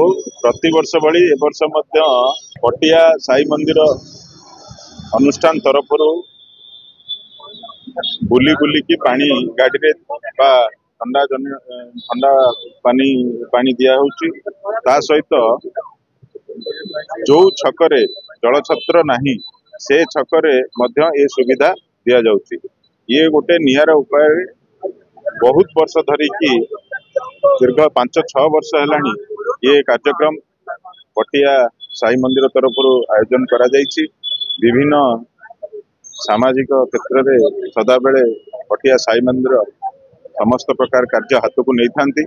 प्रति वर्ष भली ए वर्ष पटिया साई मंदिर अनुष्ठान तरफ बुली बुली की पानी गाड़ी रे ठंडा ठंडा पानी दिया सहित जो छकरे जलछत्र नहीं से छकरे ए सुविधा दिया जाउची। ये गोटे निहार उपाय बहुत वर्ष धरिकी दीर्घ 5-6 वर्ष है ये कार्यक्रम पटिया साई मंदिर तरफ आयोजन करा जाइछि। विभिन्न सामाजिक क्षेत्र में सदा बेले पटिया साई मंदिर समस्त प्रकार कार्य हाथ को नहीं थांती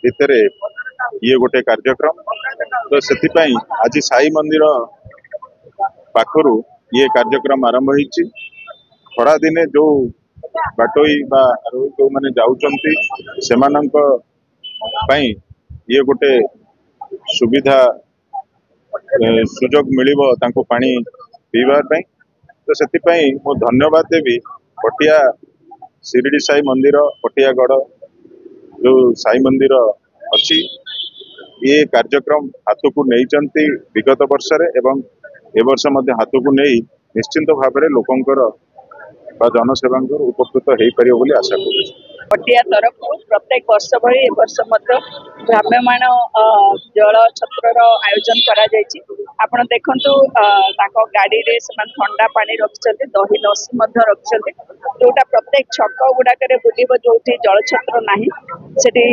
भितर ये गोटे कार्यक्रम तो से आज साई मंदिर पाखर ये कार्यक्रम आरंभ होइछि। खरा दिने जो बाटोई जो माने जाउचंती सेमानंक पई ये गोटे सुविधा सुजोग मिलिबो तांको पानी पीवा पई तो सेति पई मो धन्यवाद देवी पटिया शिरडी साई मंदिर पटियागढ़ जो साई मंदिर अच्छी ये कार्यक्रम हाथ को नहीं विगत वर्ष एवं ए वर्ष हाथ को नहीं निश्चिंत भाव में लोकंकर जनसेवा उपकृत हो पार बोली आशा करूँ। पटिया तरफ प्रत्येक वर्ष भली ए वर्ष भ्राम्यमाण जल छत्र आयोजन करा जायछि। आपण देखंतु गाड़ी रे समान ठंडा पानी रखिछन्ते दही लस्सी मध्य रखिछन्ते जोटा प्रत्येक छक गुडाक बुलिबो जोठी जल छत्र नाही सेठी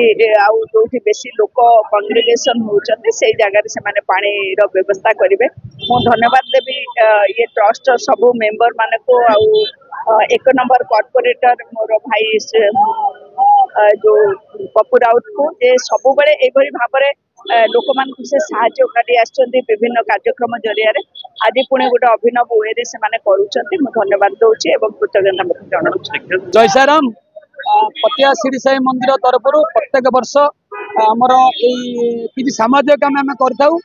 आउ जोठी बेसी लोक कांग्रेगेशन होउछन्ते सेई जगह रे समान पानी रो व्यवस्था करिवे। मो धन्यवाद देबी ये ट्रस्ट सबु मेंबर मानको आउ 1 नंबर कॉर्पोरेटर मोर भाई जो पप्पू राउत को ये सब बेले एभली भाव लोक मान से साहाय्य करी आछन्ती विभिन्न कार्यक्रम जरिया रे आज पुणे गोटे अभिनव वे रे से माने करूछन्ती। मैं धन्यवाद दउछि एवं कृतज्ञता जणाउछि। जय साईराम। पटिया शिरडी साई मंदिर तरफ प्रत्येक वर्ष आमर किसी सामाजिक काम आम करथाउ।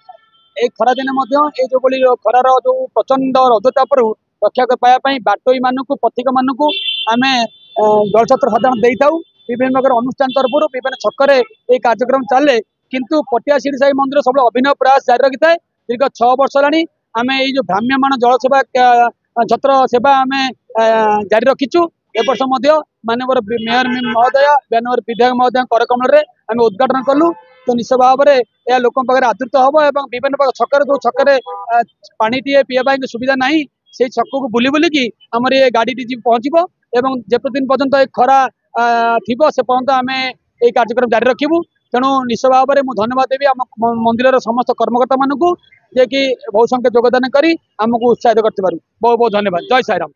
ए खरा दिन जो बोली खरार जो प्रचंड रौद्रतापर रक्षा पाया बाटोई मानू पथिक मानू आम जलछत्र साधारण दे था। विभिन्न प्रकार अनुष्ठान तरफ विभिन्न छकरे ये कार्यक्रम चले किंतु पटिया शिरडी साई मंदिर सब अभिनव प्रयास जारी रखी थाए। दीर्घ 6 वर्ष है आम ये भ्राम्यमाण जल सेवा छत्र सेवा आम जारी रखीचु। ए वर्ष माननीय मेयर महोदय माननीय विधायक महोदय करकमल आम उद्घाटन कलु तो निश्चित भाव में यह लोक आदृत हम और विभिन्न प्रकार छकरे जो छकरे पानी टे पीवा सुविधा ना से छक को बुली बुलिकी आमर ये गाड़ी टी पहुँचब एवं जेत दिन पर्यंत खरा थी से पर्यंत आम ये कार्यक्रम जारी रखू। तेणु निश्चित भाव में मुझे धन्यवाद देवी आम मंदिर समस्त कर्मकर्ता मानू जे कि बहुत संख्या योगदान करी आमको उत्साहित करथिबारु बहुत बहुत धन्यवाद। जय साईराम।